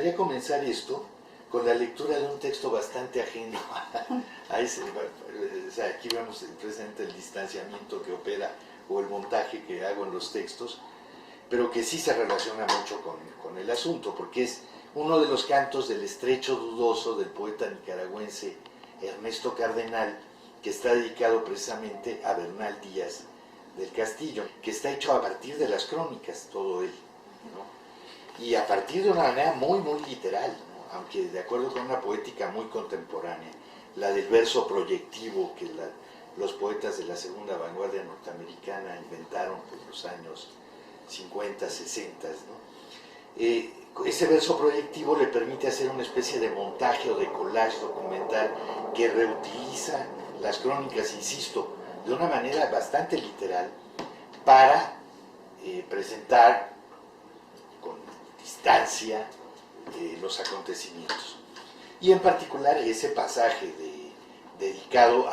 gustaría comenzar esto con la lectura de un texto bastante ajeno a ese. O sea, aquí vemos presente el distanciamiento que opera o el montaje que hago en los textos, pero que sí se relaciona mucho con el asunto, porque es uno de los cantos del estrecho dudoso del poeta nicaragüense Ernesto Cardenal, que está dedicado precisamente a Bernal Díaz del Castillo, que está hecho a partir de las crónicas, todo él, ¿no? Y a partir de una manera muy, muy literal, ¿no? Aunque de acuerdo con una poética muy contemporánea, la del verso proyectivo que los poetas de la segunda vanguardia norteamericana inventaron por los años 50, 60, ¿no? Ese verso proyectivo le permite hacer una especie de montaje o de collage documental que reutiliza las crónicas, insisto, de una manera bastante literal para presentar con distancia los acontecimientos. Y en particular ese pasaje dedicado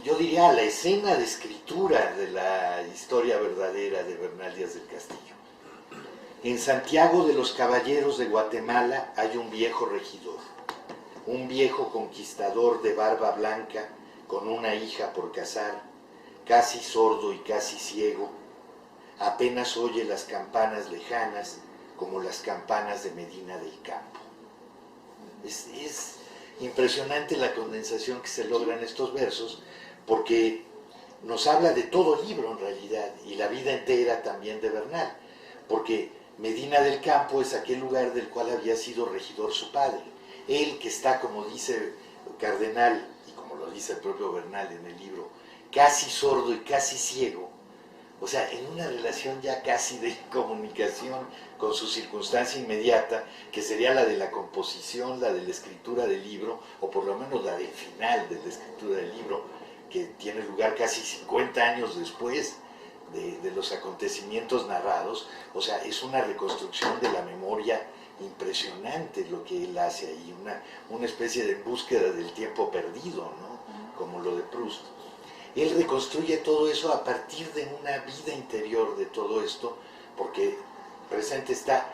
yo diría, a la escena de escritura de la historia verdadera de Bernal Díaz del Castillo. En Santiago de los Caballeros de Guatemala hay un viejo regidor, un viejo conquistador de barba blanca con una hija por casar, casi sordo y casi ciego, apenas oye las campanas lejanas como las campanas de Medina del Campo. Es impresionante la condensación que se logra en estos versos, porque nos habla de todo el libro en realidad, y la vida entera también de Bernal, porque Medina del Campo es aquel lugar del cual había sido regidor su padre. Él que está, como dice Cardenal, y como lo dice el propio Bernal en el libro, casi sordo y casi ciego, o sea, en una relación ya casi de comunicación con su circunstancia inmediata, que sería la de la composición, la de la escritura del libro, o por lo menos la del final de la escritura del libro, que tiene lugar casi 50 años después de los acontecimientos narrados. O sea, es una reconstrucción de la memoria impresionante lo que él hace ahí, una especie de búsqueda del tiempo perdido, ¿no? Como lo de Proust. Él reconstruye todo eso a partir de una vida interior de todo esto, porque presente está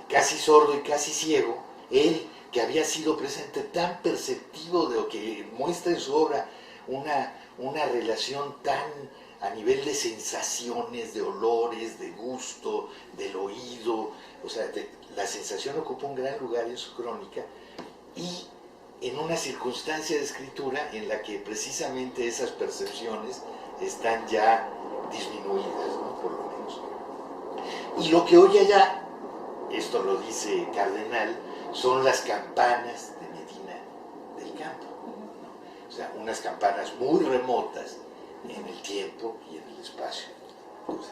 casi sordo y casi ciego, él que había sido presente tan perceptivo de lo que muestra en su obra una relación tan a nivel de sensaciones, de olores, de gusto, del oído, o sea, la sensación ocupa un gran lugar en su crónica, y en una circunstancia de escritura en la que precisamente esas percepciones están ya disminuidas, ¿no? Por lo menos. Y lo que oye allá, esto lo dice Cardenal, son las campanas de Medina del Campo, ¿no? O sea, unas campanas muy remotas en el tiempo y en el espacio. Entonces,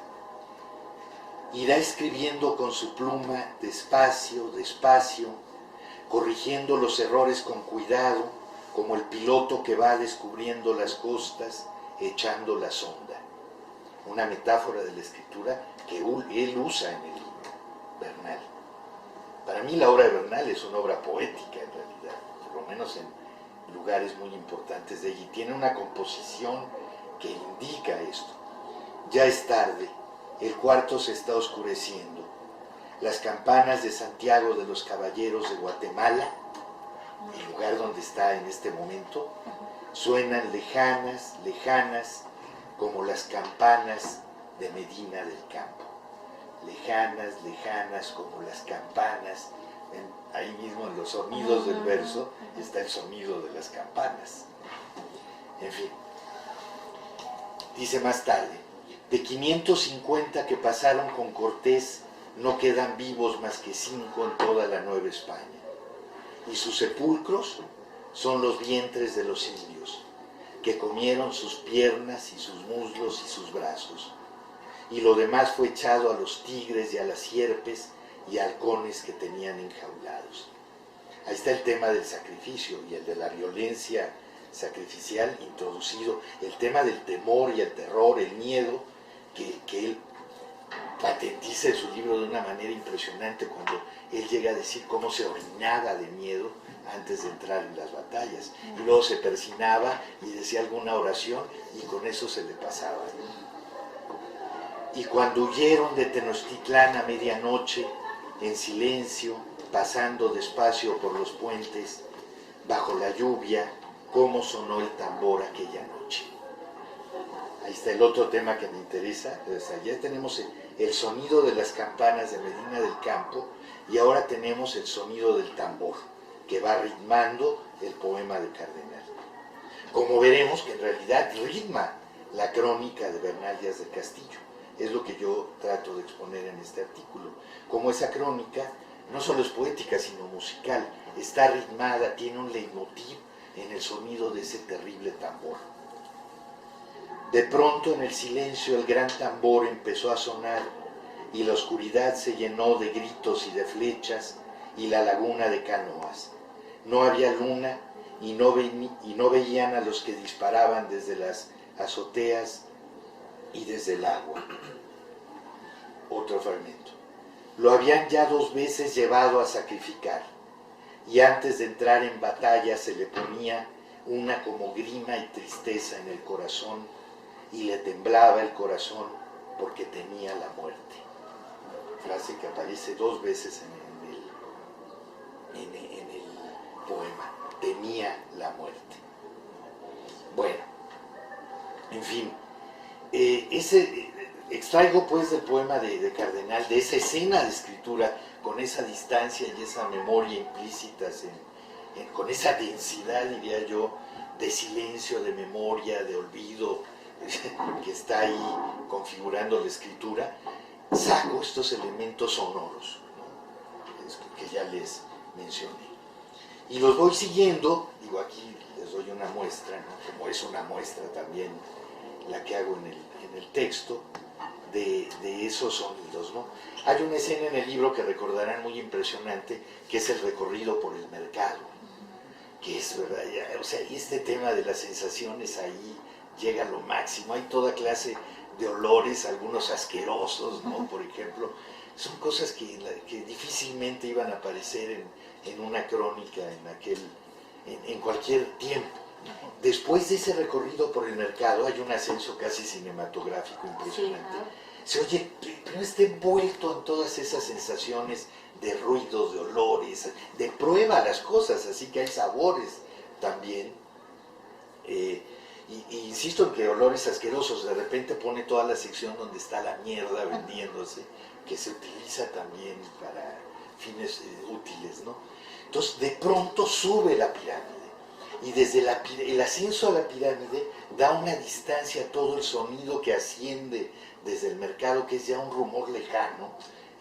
irá escribiendo con su pluma despacio, despacio, corrigiendo los errores con cuidado, como el piloto que va descubriendo las costas, echando la sonda. Una metáfora de la escritura que él usa en el libro, Bernal. Para mí la obra de Bernal es una obra poética en realidad, por lo menos en lugares muy importantes de ella, y tiene una composición que indica esto. Ya es tarde, el cuarto se está oscureciendo. Las campanas de Santiago de los Caballeros de Guatemala, el lugar donde está en este momento, suenan lejanas, lejanas, como las campanas de Medina del Campo. Lejanas, lejanas, como las campanas. Ahí mismo en los sonidos del verso está el sonido de las campanas. En fin, dice más tarde, de 550 que pasaron con Cortés, no quedan vivos más que 5 en toda la Nueva España, y sus sepulcros son los vientres de los indios, que comieron sus piernas y sus muslos y sus brazos, y lo demás fue echado a los tigres y a las sierpes y halcones que tenían enjaulados. Ahí está el tema del sacrificio y el de la violencia sacrificial introducido, el tema del temor y el terror, el miedo, que él patentiza en su libro de una manera impresionante cuando él llega a decir cómo se orinaba de miedo antes de entrar en las batallas, y luego se persinaba y decía alguna oración y con eso se le pasaba. Y cuando huyeron de Tenochtitlán a medianoche, en silencio, pasando despacio por los puentes, bajo la lluvia, cómo sonó el tambor aquella noche. Ahí está el otro tema que me interesa. O sea, ya tenemos el sonido de las campanas de Medina del Campo y ahora tenemos el sonido del tambor que va ritmando el poema de Cardenal. Como veremos que en realidad ritma la crónica de Bernal Díaz del Castillo. Es lo que yo trato de exponer en este artículo. Como esa crónica no solo es poética, sino musical, está ritmada, tiene un leitmotiv en el sonido de ese terrible tambor. De pronto en el silencio el gran tambor empezó a sonar y la oscuridad se llenó de gritos y de flechas y la laguna de canoas. No había luna y no veían a los que disparaban desde las azoteas y desde el agua. Otro fragmento. Lo habían ya 2 veces llevado a sacrificar y antes de entrar en batalla se le ponía una como grima y tristeza en el corazón y le temblaba el corazón porque temía la muerte. Frase que aparece 2 veces en el poema. Temía la muerte. Bueno, en fin, extraigo pues del poema de Cardenal, de esa escena de escritura, con esa distancia y esa memoria implícitas, con esa densidad, diría yo, de silencio, de memoria, de olvido, que está ahí configurando la escritura, saco estos elementos sonoros, ¿no?, que ya les mencioné. Y los voy siguiendo, digo, aquí les doy una muestra, ¿no?, como es una muestra también la que hago en el texto, de esos sonidos, ¿no? Hay una escena en el libro que recordarán muy impresionante, que es el recorrido por el mercado, que es, ¿verdad? O sea, y este tema de las sensaciones ahí llega a lo máximo. Hay toda clase de olores, algunos asquerosos, ¿no? Por ejemplo, son cosas que difícilmente iban a aparecer en una crónica en cualquier tiempo. Después de ese recorrido por el mercado hay un ascenso casi cinematográfico impresionante. Se oye, pero está envuelto en todas esas sensaciones de ruidos, de olores, de prueba las cosas, así que hay sabores también. Y insisto en que olores asquerosos, de repente pone toda la sección donde está la mierda vendiéndose, que se utiliza también para fines útiles, ¿no? Entonces, de pronto sube la pirámide, y desde el ascenso a la pirámide da una distancia a todo el sonido que asciende desde el mercado, que es ya un rumor lejano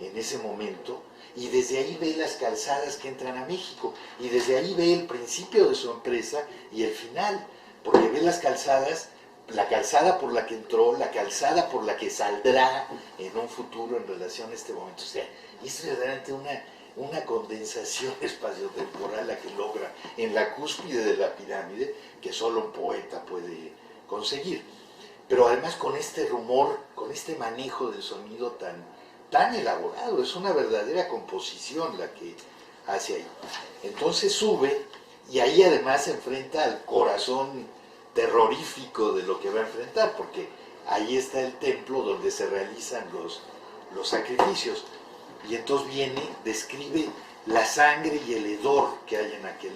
en ese momento, y desde ahí ve las calzadas que entran a México, y desde ahí ve el principio de su empresa y el final, porque ve las calzadas, la calzada por la que entró, la calzada por la que saldrá en un futuro en relación a este momento. O sea, es verdaderamente una condensación espaciotemporal la que logra en la cúspide de la pirámide, que solo un poeta puede conseguir. Pero además con este rumor, con este manejo del sonido tan elaborado, es una verdadera composición la que hace ahí. Entonces sube, y ahí además se enfrenta al corazón terrorífico de lo que va a enfrentar, porque ahí está el templo donde se realizan los sacrificios. Y entonces viene, describe la sangre y el hedor que hay en aquel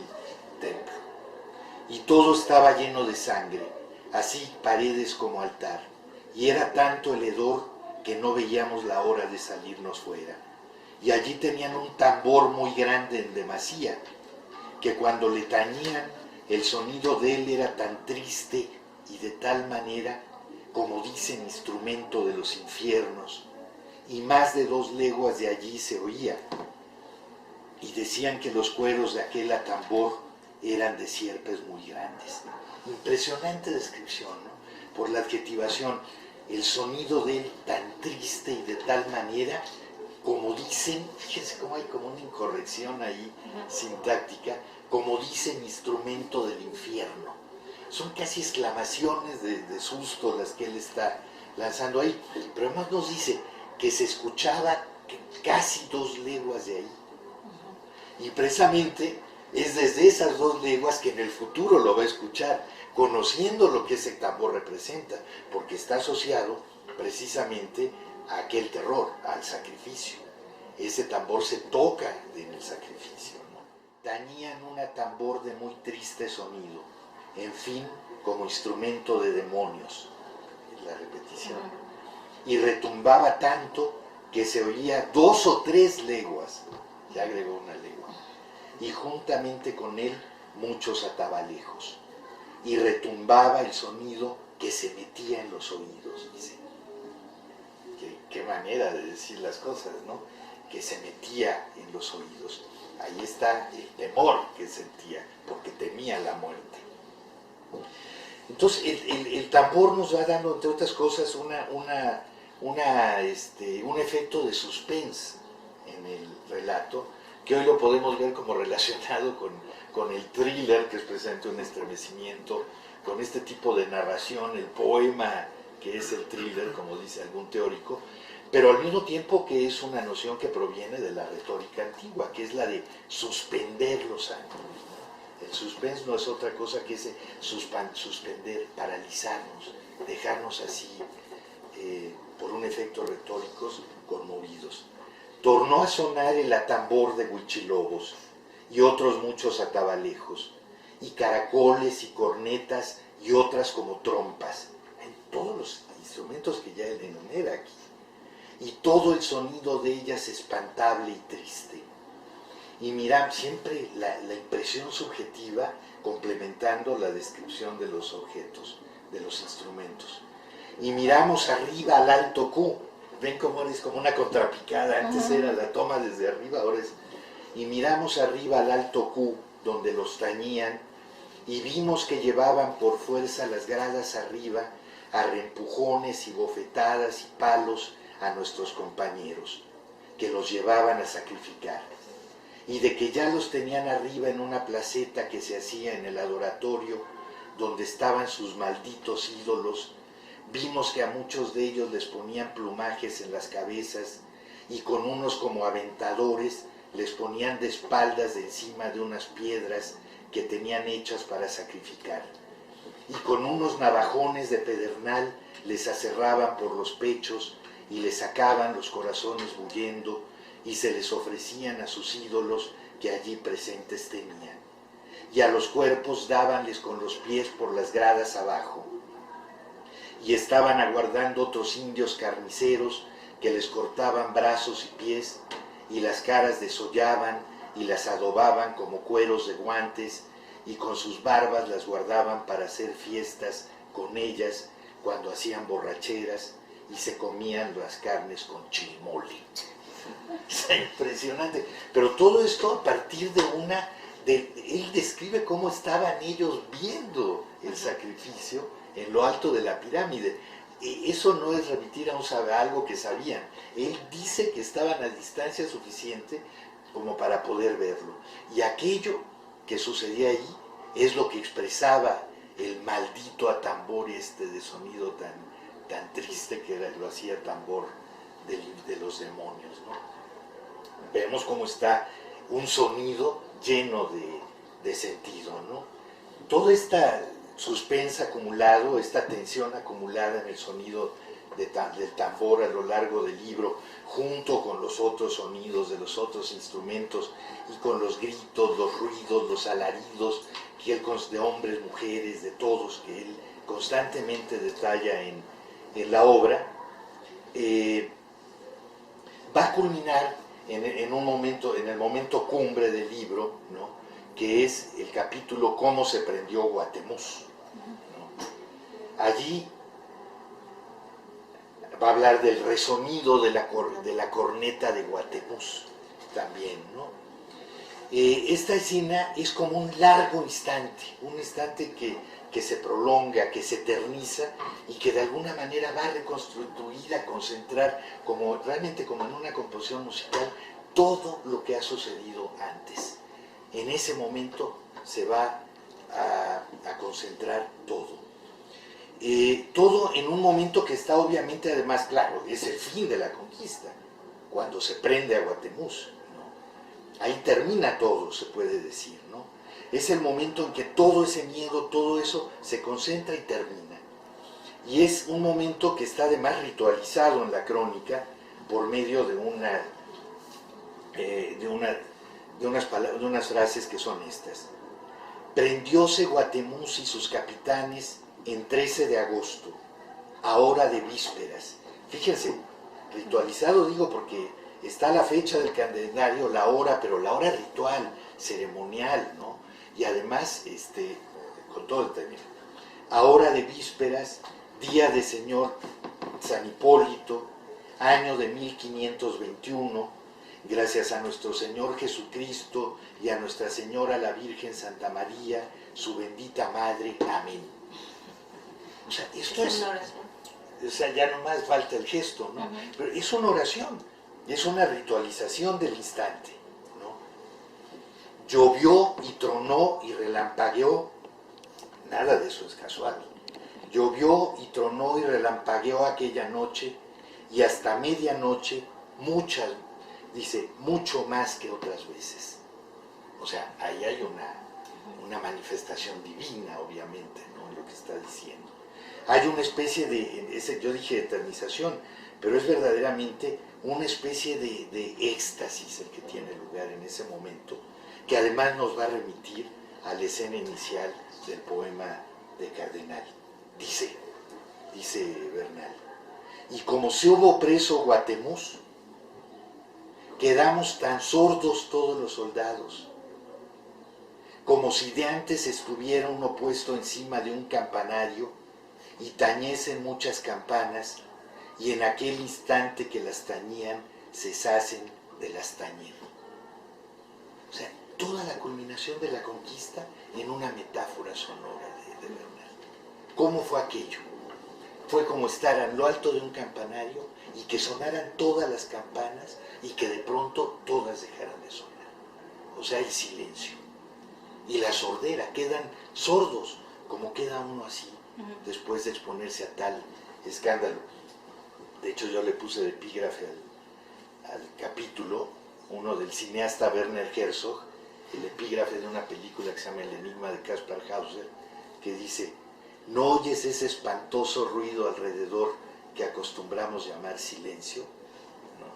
templo. Y todo estaba lleno de sangre, así paredes como altar. Y era tanto el hedor que no veíamos la hora de salirnos fuera. Y allí tenían un tambor muy grande en demasía, que cuando le tañían, el sonido de él era tan triste y de tal manera, como dicen, instrumento de los infiernos, y más de 2 leguas de allí se oía, y decían que los cueros de aquel atambor eran de sierpes muy grandes. Impresionante descripción, ¿no?, por la adjetivación, el sonido de él tan triste y de tal manera, como dicen, fíjense cómo hay como una incorrección ahí sintáctica, como dicen, instrumento del infierno. Son casi exclamaciones de susto las que él está lanzando ahí, pero además nos dice que se escuchaba casi 2 leguas de ahí. Y precisamente es desde esas 2 leguas que en el futuro lo va a escuchar, conociendo lo que ese tambor representa, porque está asociado precisamente a aquel terror, al sacrificio. ese tambor se toca en el sacrificio, ¿no? Tañían un tambor de muy triste sonido, en fin, como instrumento de demonios, la repetición, y retumbaba tanto que se oía 2 o 3 leguas, ya agregó una legua, y juntamente con él muchos atabalejos, y retumbaba el sonido que se metía en los oídos, dice. Qué manera de decir las cosas, ¿no? Que se metía en los oídos. Ahí está el temor que sentía, porque temía la muerte. Entonces, el tambor nos va dando, entre otras cosas, un efecto de suspense en el relato, que hoy lo podemos ver como relacionado con el thriller, que es precisamente un estremecimiento, con este tipo de narración, el poema, que es el thriller, como dice algún teórico, pero al mismo tiempo que es una noción que proviene de la retórica antigua, que es la de suspender los ánimos. El suspense no es otra cosa que ese suspender, paralizarnos, dejarnos así, por un efecto retórico, conmovidos. Tornó a sonar el atambor de Huichilobos y otros muchos atabalejos, y caracoles y cornetas y otras como trompas, en todos los instrumentos que ya él enumera aquí, y todo el sonido de ellas espantable y triste. Y miramos siempre la impresión subjetiva complementando la descripción de los objetos, de los instrumentos. Y miramos arriba al alto Q, ven cómo es como una contrapicada, antes era la toma desde arriba, ahora es... Y miramos arriba al alto Q, donde los tañían, y vimos que llevaban por fuerza las gradas arriba, a reempujones y bofetadas y palos a nuestros compañeros, que los llevaban a sacrificar, y de que ya los tenían arriba en una placeta que se hacía en el adoratorio, donde estaban sus malditos ídolos. Vimos que a muchos de ellos les ponían plumajes en las cabezas, y con unos como aventadores les ponían de espaldas de encima de unas piedras que tenían hechas para sacrificar, y con unos navajones de pedernal les aserraban por los pechos y les sacaban los corazones bullendo, y se les ofrecían a sus ídolos que allí presentes tenían, y a los cuerpos dábanles con los pies por las gradas abajo, y estaban aguardando otros indios carniceros que les cortaban brazos y pies, y las caras desollaban y las adobaban como cueros de guantes, y con sus barbas las guardaban para hacer fiestas con ellas cuando hacían borracheras, y se comían las carnes con chilmole. Es impresionante, pero todo esto a partir él describe cómo estaban ellos viendo el sacrificio en lo alto de la pirámide. Eso no es remitir a algo que sabían. Él dice que estaban a distancia suficiente como para poder verlo. Y aquello que sucedía ahí es lo que expresaba el maldito atambor de sonido tan triste que lo hacía tambor de los demonios, ¿no? Vemos cómo está un sonido lleno de sentido, ¿no? Toda esta suspensa acumulado, esta tensión acumulada en el sonido del tambor a lo largo del libro, junto con los otros sonidos de los otros instrumentos y con los gritos, los ruidos, los alaridos que él, de hombres, mujeres, de todos, que él constantemente detalla en la obra, va a culminar en el momento cumbre del libro, ¿no? Que es el capítulo Cómo se prendió Guatemuz, ¿no? Allí va a hablar del resonido de la corneta de Guatemuz también, ¿no? Esta escena es como un largo instante, un instante que se prolonga, que se eterniza y que de alguna manera va a reconstruir, a concentrar realmente como en una composición musical todo lo que ha sucedido antes. En ese momento se va a concentrar todo. Todo en un momento que está obviamente además claro, es el fin de la conquista, cuando se prende a Guatemuz, ¿no? Ahí termina todo, se puede decir, ¿no? Es el momento en que todo ese miedo, todo eso se concentra y termina. Y es un momento que está además ritualizado en la crónica por medio de una de unas frases que son estas. Prendióse Guatemuz y sus capitanes en 13 de agosto, a hora de vísperas. Fíjense, ritualizado digo porque está la fecha del calendario, la hora, pero la hora ritual, ceremonial, ¿no? Y además, con todo el término. A hora de vísperas, día de Señor San Hipólito, año de 1521, gracias a nuestro Señor Jesucristo y a Nuestra Señora la Virgen Santa María, su bendita Madre. Amén. O sea, esto es... O sea, ya nomás falta el gesto, ¿no? Pero es una oración, es una ritualización del instante, ¿no? Llovió y tronó y relampagueó, nada de eso es casual. Llovió y tronó y relampagueó aquella noche y hasta medianoche dice, mucho más que otras veces. O sea, ahí hay una manifestación divina, obviamente, ¿no? En lo que está diciendo. Hay una especie yo dije eternización, pero es verdaderamente una especie de éxtasis el que tiene lugar en ese momento, que además nos va a remitir a la escena inicial del poema de Cardenal. Dice Bernal, y como se hubo preso Guatemuz, quedamos tan sordos todos los soldados, como si de antes estuviera uno puesto encima de un campanario y tañesen muchas campanas, y en aquel instante que las tañían, cesacen de las tañir. O sea, toda la culminación de la conquista en una metáfora sonora de Bernal. ¿Cómo fue aquello? Fue como estar en lo alto de un campanario y que sonaran todas las campanas y que de pronto todas dejaran de sonar. O sea, el silencio. Y la sordera, quedan sordos, como queda uno así, después de exponerse a tal escándalo. De hecho, yo le puse de epígrafe al capítulo, uno del cineasta Werner Herzog, el epígrafe de una película que se llama El enigma de Caspar Hauser, que dice, ¿no oyes ese espantoso ruido alrededor que acostumbramos llamar silencio? ¿No?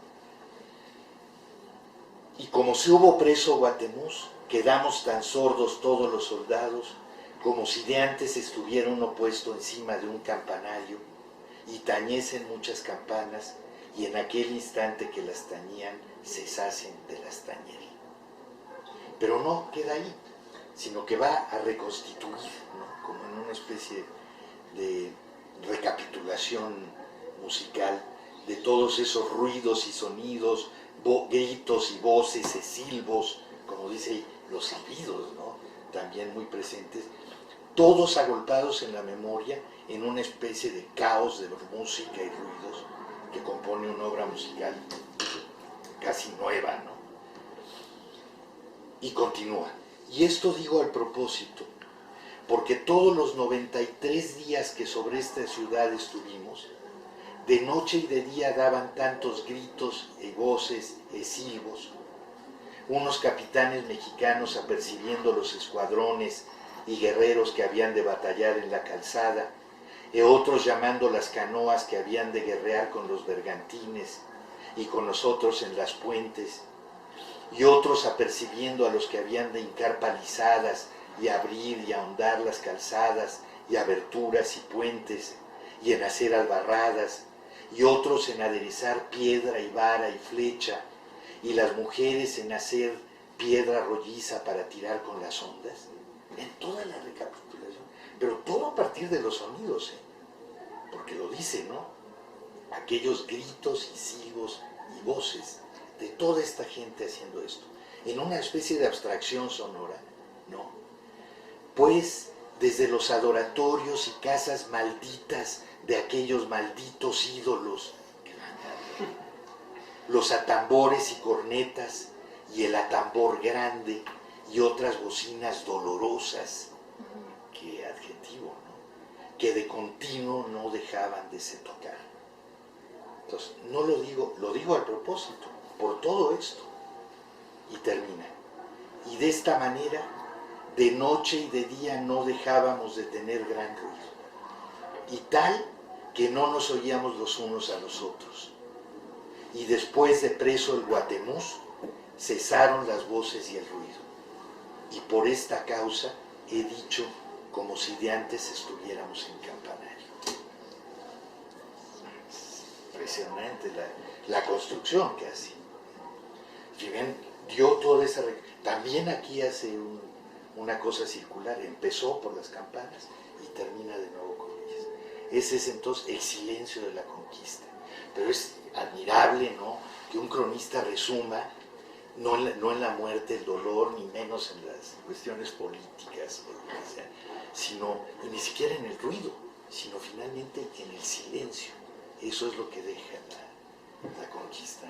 Y como se hubo preso Guatemuz, quedamos tan sordos todos los soldados, como si de antes estuviera uno puesto encima de un campanario, y tañesen muchas campanas, y en aquel instante que las tañían, cesasen de las tañer. Pero no queda ahí, sino que va a reconstituir, ¿no? Como en una especie de recapitulación musical de todos esos ruidos y sonidos, gritos y voces y silbos, como dice ahí, los silbidos, ¿no? También muy presentes, todos agolpados en la memoria en una especie de caos de música y ruidos que compone una obra musical casi nueva, ¿no? Y continúa. Y esto digo al propósito, porque todos los 93 días que sobre esta ciudad estuvimos, de noche y de día daban tantos gritos y voces y silbos, unos capitanes mexicanos apercibiendo los escuadrones y guerreros que habían de batallar en la calzada, y otros llamando las canoas que habían de guerrear con los bergantines y con nosotros en las puentes, y otros apercibiendo a los que habían de hincar palizadas y abrir y ahondar las calzadas y aberturas y puentes, y en hacer albarradas, y otros en aderezar piedra y vara y flecha, y las mujeres en hacer piedra rolliza para tirar con las ondas. En toda la recapitulación, pero todo a partir de los sonidos, porque lo dice, ¿no? Aquellos gritos y silbos y voces de toda esta gente haciendo esto, en una especie de abstracción sonora, ¿no? Pues desde los adoratorios y casas malditas de aquellos malditos ídolos, los atambores y cornetas y el atambor grande y otras bocinas dolorosas, qué adjetivo, ¿no? Que de continuo no dejaban de se tocar. Entonces, no lo digo al propósito, por todo esto. Y termina. Y de esta manera, de noche y de día no dejábamos de tener gran ruido. Y tal que no nos oíamos los unos a los otros. Y después de preso el Guatemuz, cesaron las voces y el ruido. Y por esta causa he dicho como si de antes estuviéramos en campanario. Es impresionante la construcción que hace. Si ven, dio toda esa... También aquí hace una cosa circular, empezó por las campanas y termina de nuevo con ellas. Ese es entonces el silencio de la conquista. Pero es admirable, ¿no?, que un cronista resuma, no en la muerte, el dolor, ni menos en las cuestiones políticas, o lo que sea, sino, y ni siquiera en el ruido, sino finalmente en el silencio. Eso es lo que deja la conquista.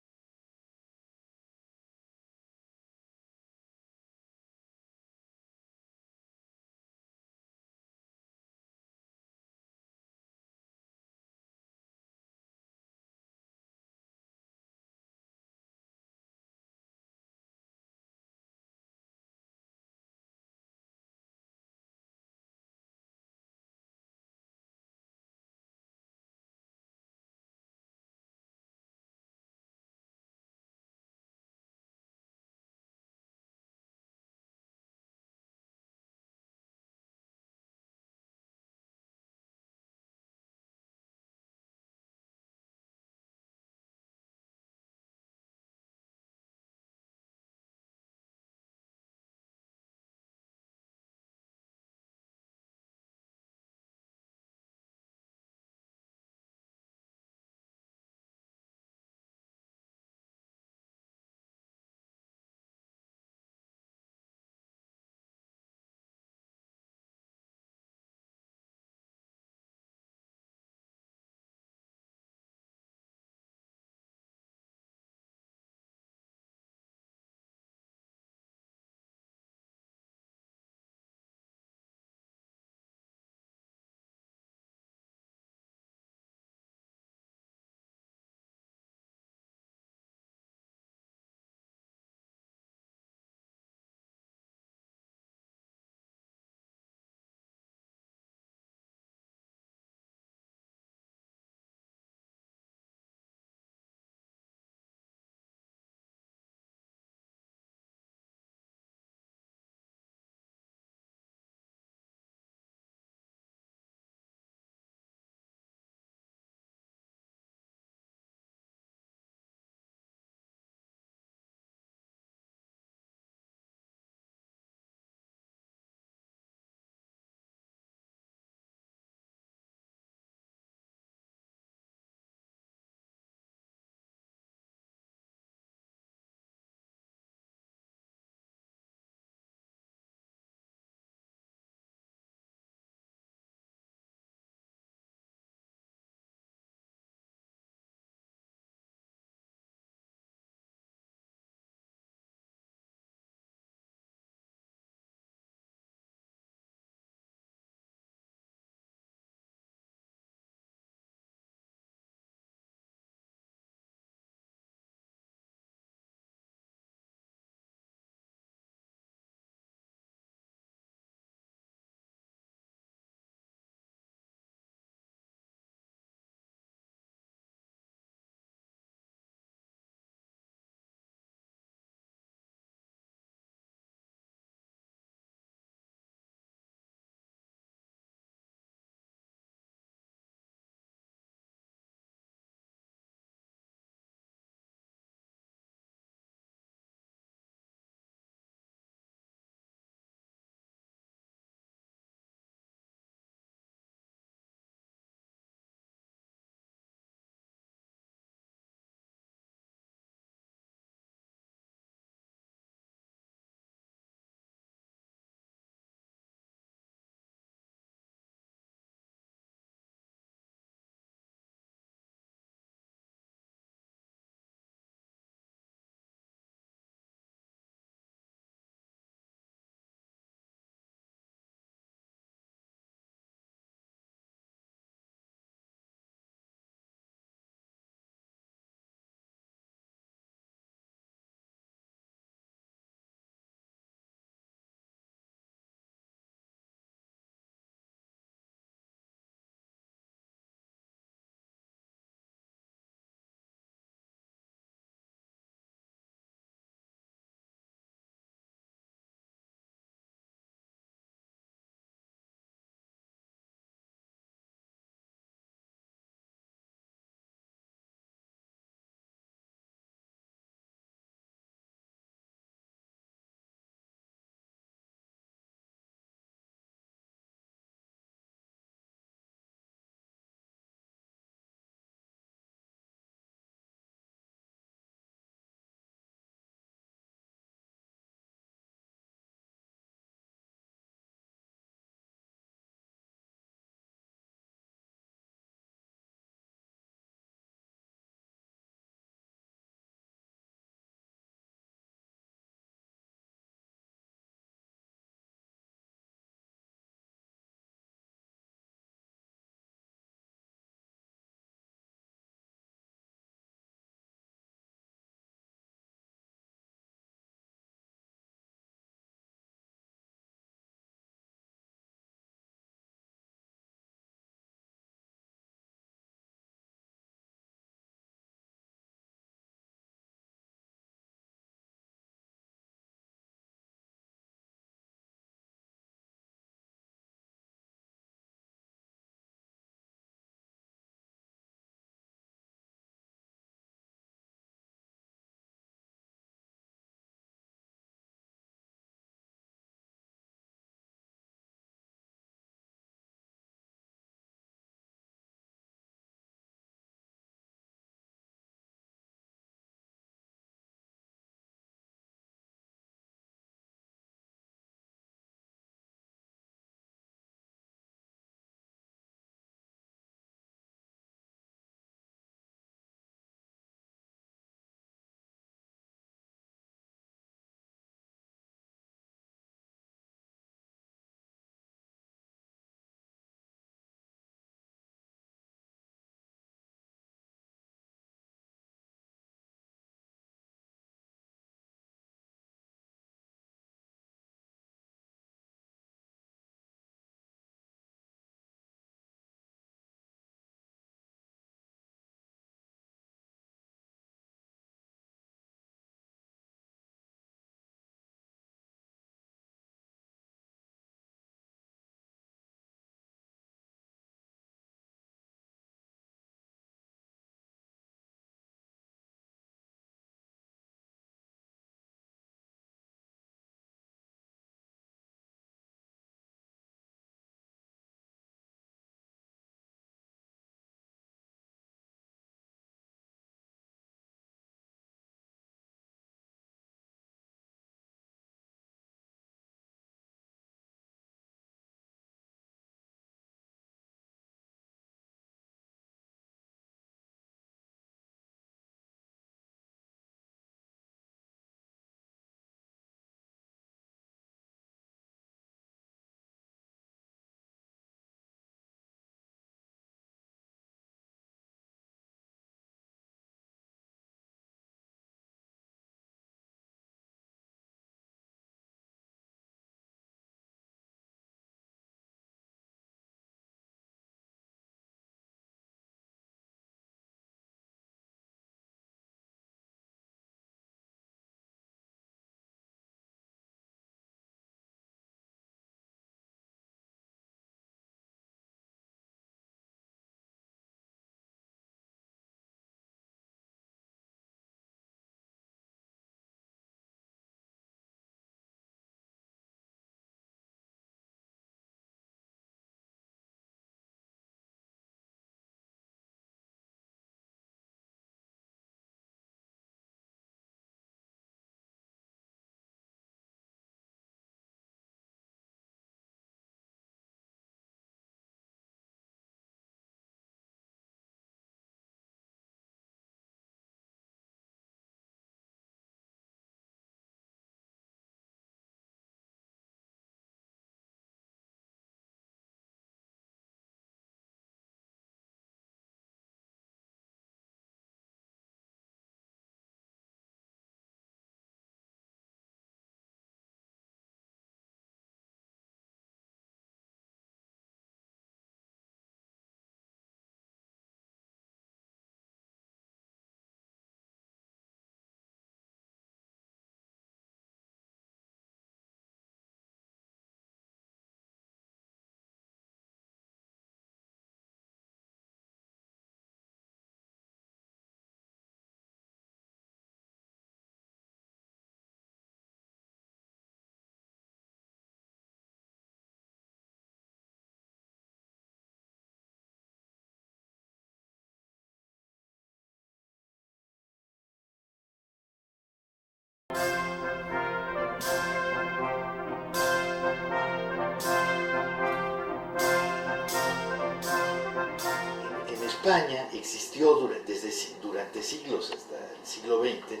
España existió durante siglos, hasta el siglo XX,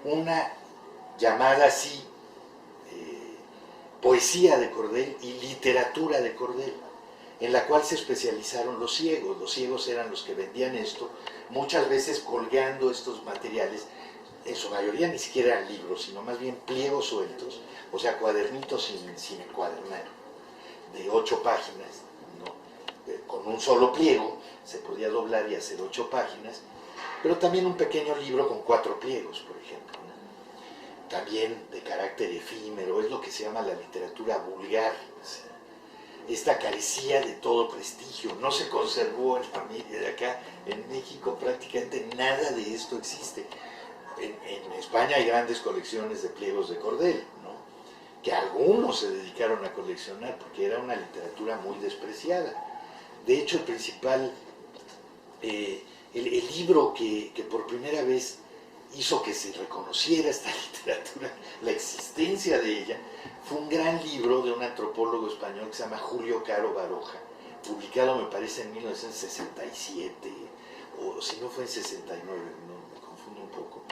una llamada así poesía de cordel y literatura de cordel, en la cual se especializaron los ciegos. Los ciegos eran los que vendían esto, muchas veces colgando estos materiales, en su mayoría ni siquiera eran libros, sino más bien pliegos sueltos, o sea, cuadernitos sin encuadernar, de 8 páginas, ¿no? Con un solo pliego, se podía doblar y hacer 8 páginas, pero también un pequeño libro con 4 pliegos, por ejemplo, ¿no? También de carácter efímero, es lo que se llama la literatura vulgar. Esta carecía de todo prestigio, no se conservó en la media de acá, en México prácticamente nada de esto existe. En España hay grandes colecciones de pliegos de cordel, ¿no? Que algunos se dedicaron a coleccionar porque era una literatura muy despreciada. De hecho, el principal, el libro que por primera vez hizo que se reconociera esta literatura, la existencia de ella, fue un gran libro de un antropólogo español que se llama Julio Caro Baroja, publicado me parece en 1967, o si no fue en 69, no, me confundo un poco,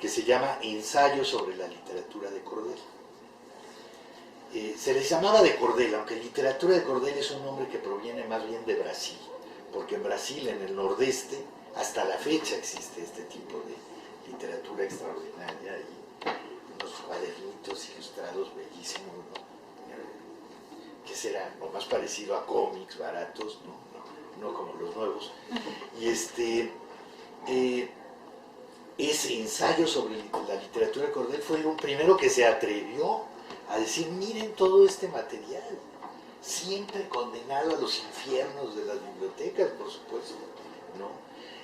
que se llama Ensayo sobre la literatura de cordel. Se les llamaba de cordel, aunque literatura de cordel es un nombre que proviene más bien de Brasil, porque en Brasil, en el nordeste, hasta la fecha existe este tipo de literatura extraordinaria y unos cuadernitos ilustrados bellísimos, ¿no? Que será lo más parecido a cómics baratos, no como los nuevos. Y ese ensayo sobre la literatura de cordel fue el primero que se atrevió a decir, miren todo este material, siempre condenado a los infiernos de las bibliotecas, por supuesto, ¿no?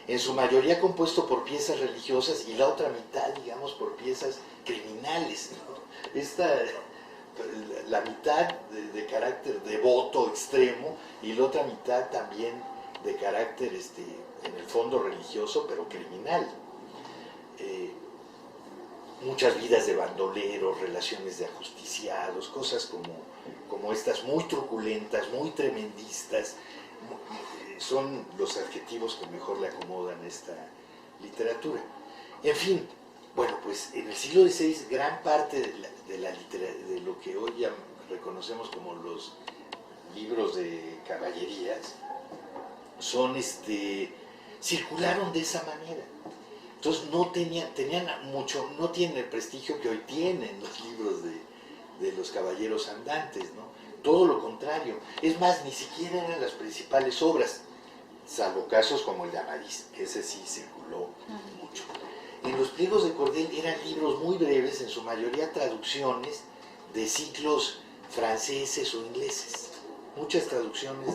En su mayoría compuesto por piezas religiosas y la otra mitad, digamos, por piezas criminales, ¿no? La mitad de carácter devoto extremo y la otra mitad también de carácter, en el fondo religioso, pero criminal. Muchas vidas de bandoleros, relaciones de ajusticiados, cosas como estas, muy truculentas, muy tremendistas, son los adjetivos que mejor le acomodan a esta literatura. En fin, bueno, pues en el siglo XVI gran parte de lo que hoy ya reconocemos como los libros de caballerías circularon de esa manera. Entonces no tienen el prestigio que hoy tienen los libros de los caballeros andantes, ¿no? Todo lo contrario. Es más, ni siquiera eran las principales obras, salvo casos como el de Amadís, que ese sí circuló mucho. En los pliegos de cordel eran libros muy breves, en su mayoría traducciones de ciclos franceses o ingleses. Muchas traducciones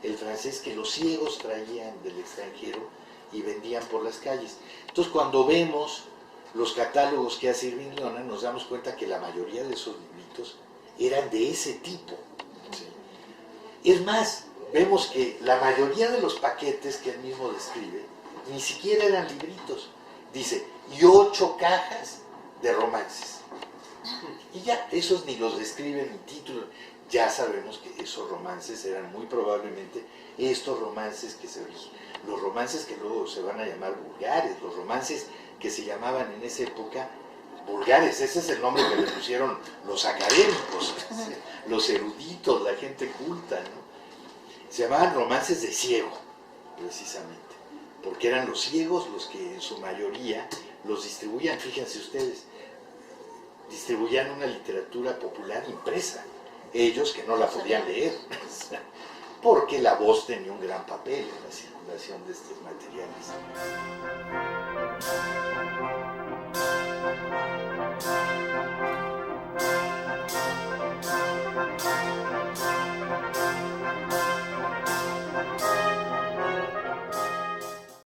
del francés que los ciegos traían del extranjero y vendían por las calles. Entonces, cuando vemos los catálogos que hace Irving Leona, nos damos cuenta que la mayoría de esos libritos eran de ese tipo. ¿Sí? Es más, vemos que la mayoría de los paquetes que él mismo describe ni siquiera eran libritos. Dice, y 8 cajas de romances. Y ya, esos ni los describe ni título. Ya sabemos que esos romances eran muy probablemente estos romances los romances que luego se van a llamar vulgares, los romances que se llamaban en esa época vulgares, ese es el nombre que le pusieron los académicos, los eruditos, la gente culta, ¿no? Se llamaban romances de ciego, precisamente, porque eran los ciegos los que en su mayoría los distribuían. Fíjense ustedes, distribuían una literatura popular impresa, ellos que no la podían leer, porque la voz tenía un gran papel en la circulación de estos materiales.